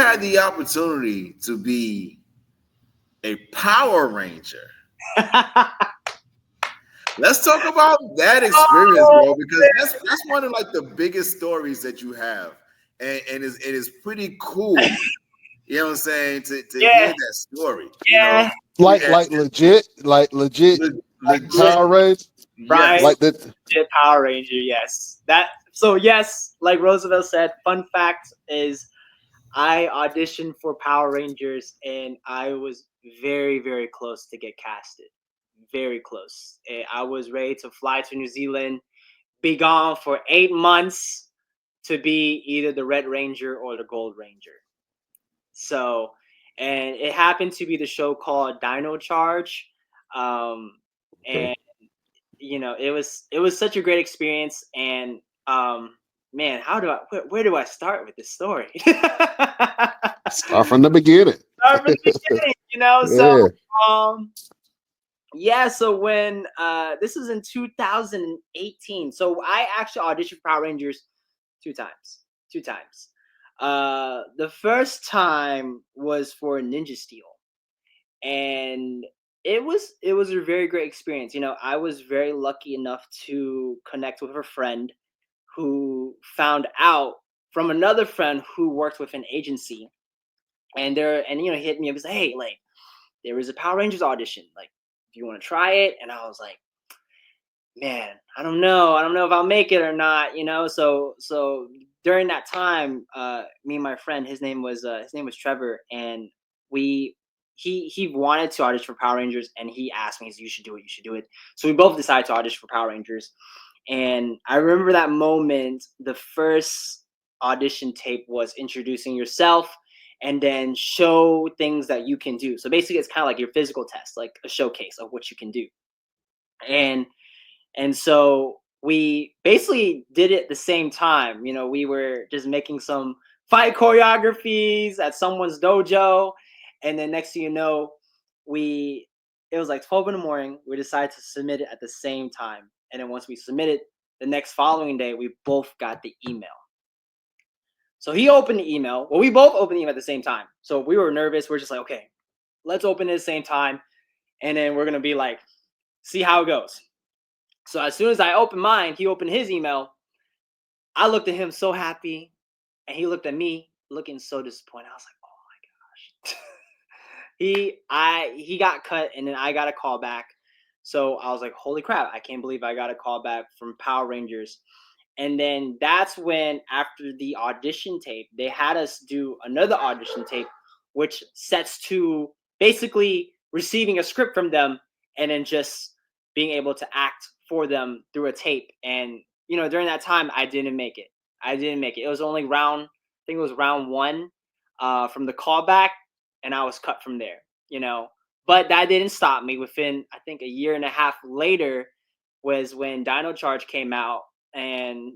had the opportunity to be a Power Ranger, let's talk about that experience, bro, because that's one of like the biggest stories that you have, and it is pretty cool. You know what I'm saying? To hear that story, you know, like legit legit, Power Rangers, right? yes, like the Legit Power Ranger, yes. Yes, like Roosevelt said, fun fact is I auditioned for Power Rangers and I was very, very close to get casted. Very close. I was ready to fly to New Zealand, be gone for 8 months to be either the Red Ranger or the Gold Ranger. So, and it happened to be the show called Dino Charge. And it was such a great experience. And man, where do I start with this story? start from the beginning. Start from the beginning, Yeah. So when this is in 2018, so I actually auditioned for Power Rangers two times. The first time was for Ninja Steel, and it was a very great experience. I was very lucky enough to connect with a friend who found out from another friend who worked with an agency, and hit me up and said, hey, like, there was a Power Rangers audition, like, do you want to try it? And I was like, man, I don't know if I'll make it or not, so during that time, me and my friend, his name was Trevor, and he wanted to audition for Power Rangers, and he asked me, you should do it. So we both decided to audition for Power Rangers. And I remember that moment. The first audition tape was introducing yourself and then show things that you can do. So basically it's kind of like your physical test, like a showcase of what you can do. And so we basically did it at the same time. We were just making some fight choreographies at someone's dojo. And then next thing you know, it was like 12 in the morning. We decided to submit it at the same time. And then once we submitted, the next following day, we both got the email. So he opened the email. Well, we both opened the email at the same time. So we were nervous. We're just like, okay, let's open it at the same time. And then we're going to be like, see how it goes. So as soon as I opened mine, he opened his email. I looked at him so happy, and he looked at me looking so disappointed. I was like, oh my gosh. He got cut, and then I got a call back. So I was like, holy crap, I can't believe I got a call back from Power Rangers. And then that's when, after the audition tape, they had us do another audition tape, which sets to basically receiving a script from them and then just being able to act for them through a tape. And, during that time, I didn't make it. It was only round one from the callback, and I was cut from there, But that didn't stop me. Within, I think, a year and a half later was when Dino Charge came out. And,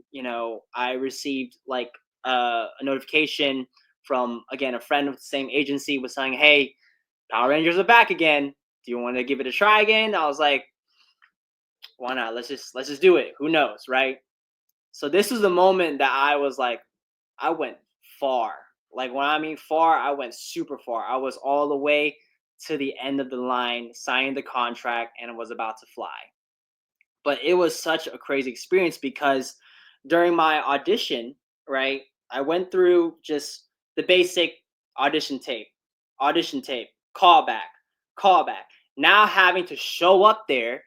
I received like a notification from, again, a friend of the same agency was saying, hey, Power Rangers are back again. Do you want to give it a try again? I was like, why not? Let's just do it. Who knows, right? So this was the moment that I was like, I went far. Like, when I mean far, I went super far. I was all the way to the end of the line, signing the contract, and was about to fly. But it was such a crazy experience because during my audition, right, I went through just the basic audition tape, callback. Now having to show up there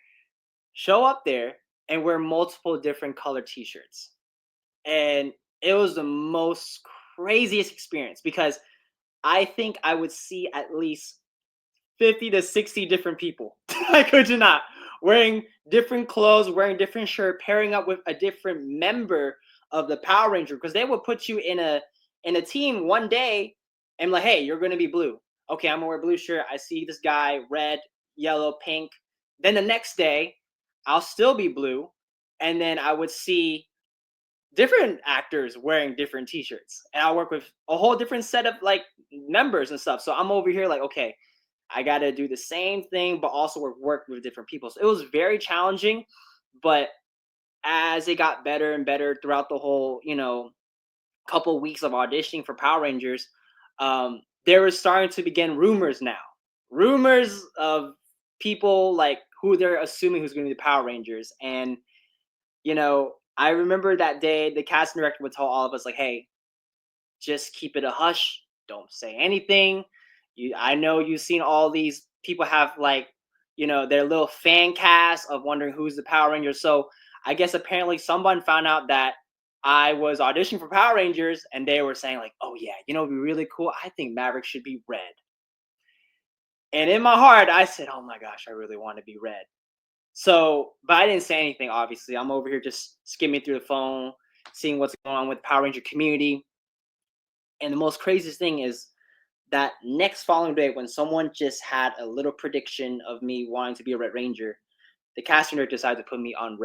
and wear multiple different color t-shirts. And it was the most craziest experience because I think I would see at least 50 to 60 different people. I could you not. Wearing different clothes, wearing different shirt, pairing up with a different member of the Power Ranger, because they would put you in a team one day and like, hey, you're going to be blue. Okay, I'm going to wear blue shirt. I see this guy, red, yellow, pink. Then the next day, I'll still be blue. And then I would see different actors wearing different t-shirts. And I'll work with a whole different set of like members and stuff. So I'm over here like, okay, I got to do the same thing, but also work with different people. So it was very challenging, but as it got better and better throughout the whole, couple of weeks of auditioning for Power Rangers, there was starting to begin rumors of people like who they're assuming who's going to be the Power Rangers. And I remember that day the casting director would tell all of us like, hey, just keep it a hush, don't say anything. I know you've seen all these people have like their little fan cast of wondering who's the Power Ranger. So I guess apparently someone found out that I was auditioning for Power Rangers, and they were saying like, oh yeah, it'd be really cool, I think Maverick should be red. And in my heart I said, oh my gosh, I really want to be red. So, but I didn't say anything, obviously. I'm over here just skimming through the phone, seeing what's going on with the Power Ranger community. And the most craziest thing is that next following day, when someone just had a little prediction of me wanting to be a Red Ranger, the casting director decided to put me on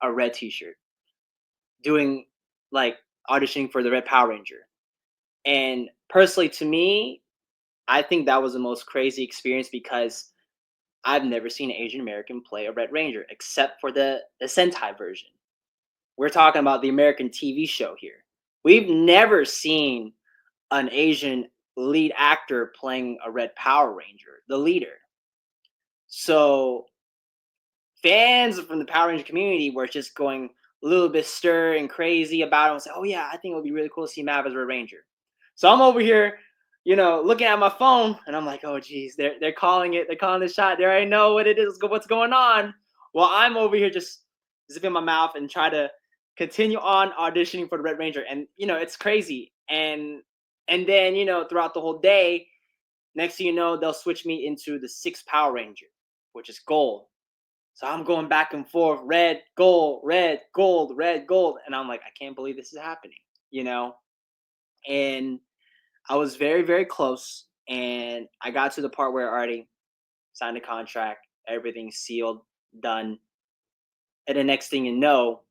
a red t-shirt, doing like auditioning for the Red Power Ranger. And personally, to me, I think that was the most crazy experience because I've never seen an Asian American play a Red Ranger except for the Sentai version. We're talking about the American TV show here. We've never seen an Asian lead actor playing a Red Power Ranger, the leader. So fans from the Power Ranger community were just going a little bit stir and crazy about it and say, oh yeah, I think it would be really cool to see Mav as Red Ranger. So I'm over here, looking at my phone, and I'm like, oh geez, they're calling it, they're calling the shot. They already know what it is, what's going on. Well, I'm over here just zipping my mouth and try to continue on auditioning for the Red Ranger. And it's crazy. And then, throughout the whole day, next thing you know, they'll switch me into the 6th Power Ranger, which is gold. So I'm going back and forth, red, gold, red, gold, red, gold. And I'm like, I can't believe this is happening, And I was very, very close. And I got to the part where I already signed a contract, everything's sealed, done. And the next thing you know,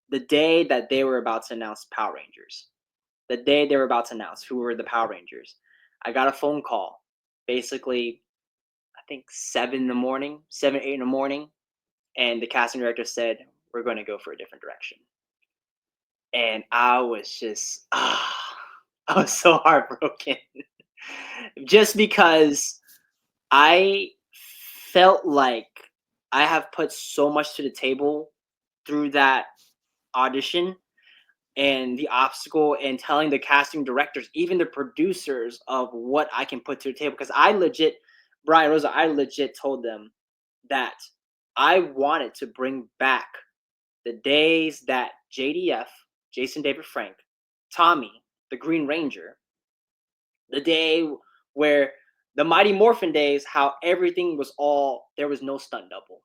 the day that they were about to announce Power Rangers, the day they were about to announce who were the Power Rangers, I got a phone call, basically, I think 7, 8 in the morning. And the casting director said, we're going to go for a different direction. And I was just, I was so heartbroken. Just because I felt like I have put so much to the table through that audition and the obstacle, and telling the casting directors, even the producers, of what I can put to the table. Because Brian Rosa, I legit told them that I wanted to bring back the days that JDF, Jason David Frank, Tommy, the Green Ranger, the day where the Mighty Morphin days, how everything was there was no stunt double.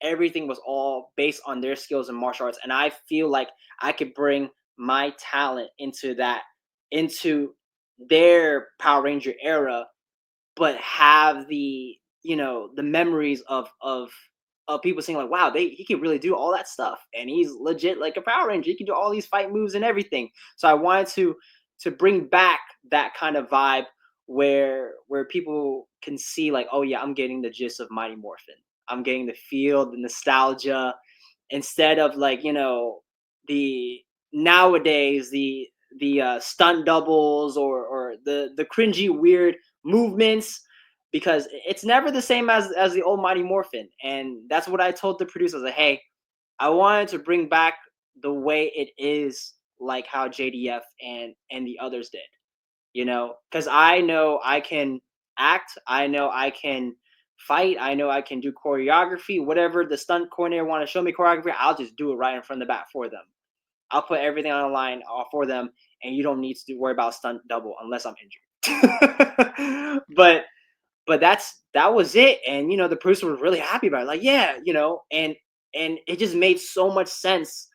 Everything was all based on their skills in martial arts. And I feel like I could bring my talent into their Power Ranger era, but have the memories of people saying like, wow, he can really do all that stuff, and he's legit like a Power Ranger. He can do all these fight moves and everything. So I wanted to bring back that kind of vibe where people can see like, oh yeah, I'm getting the gist of Mighty Morphin. I'm getting the feel, the nostalgia, instead of like the nowadays the stunt doubles or the cringy weird movements, because it's never the same as the old Mighty Morphin. And that's what I told the producers, like, hey, I wanted to bring back the way it is, like how JDF and the others did, because I know I can act, I know I can fight, I know I can do choreography, whatever the stunt coordinator want to show me choreography, I'll just do it right in front of the bat for them. I'll put everything on the line for them, and you don't need to worry about stunt double unless I'm injured. But that was it. And the producer was really happy about it, like, yeah, and it just made so much sense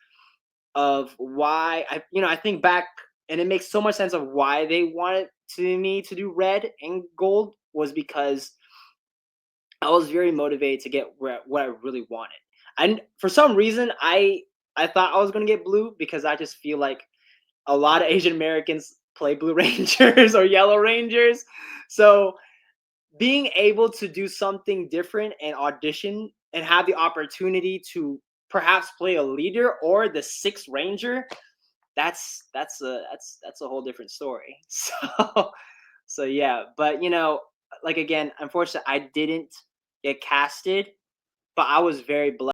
of why I think back, and it makes so much sense of why they wanted me to do red and gold, was because I was very motivated to get what I really wanted. And for some reason, I thought I was going to get blue, because I just feel like a lot of Asian Americans play Blue Rangers or Yellow Rangers. So being able to do something different and audition and have the opportunity to perhaps play a leader or the 6th Ranger, that's a whole different story. So yeah, but like again, unfortunately, I didn't get casted, but I was very blessed.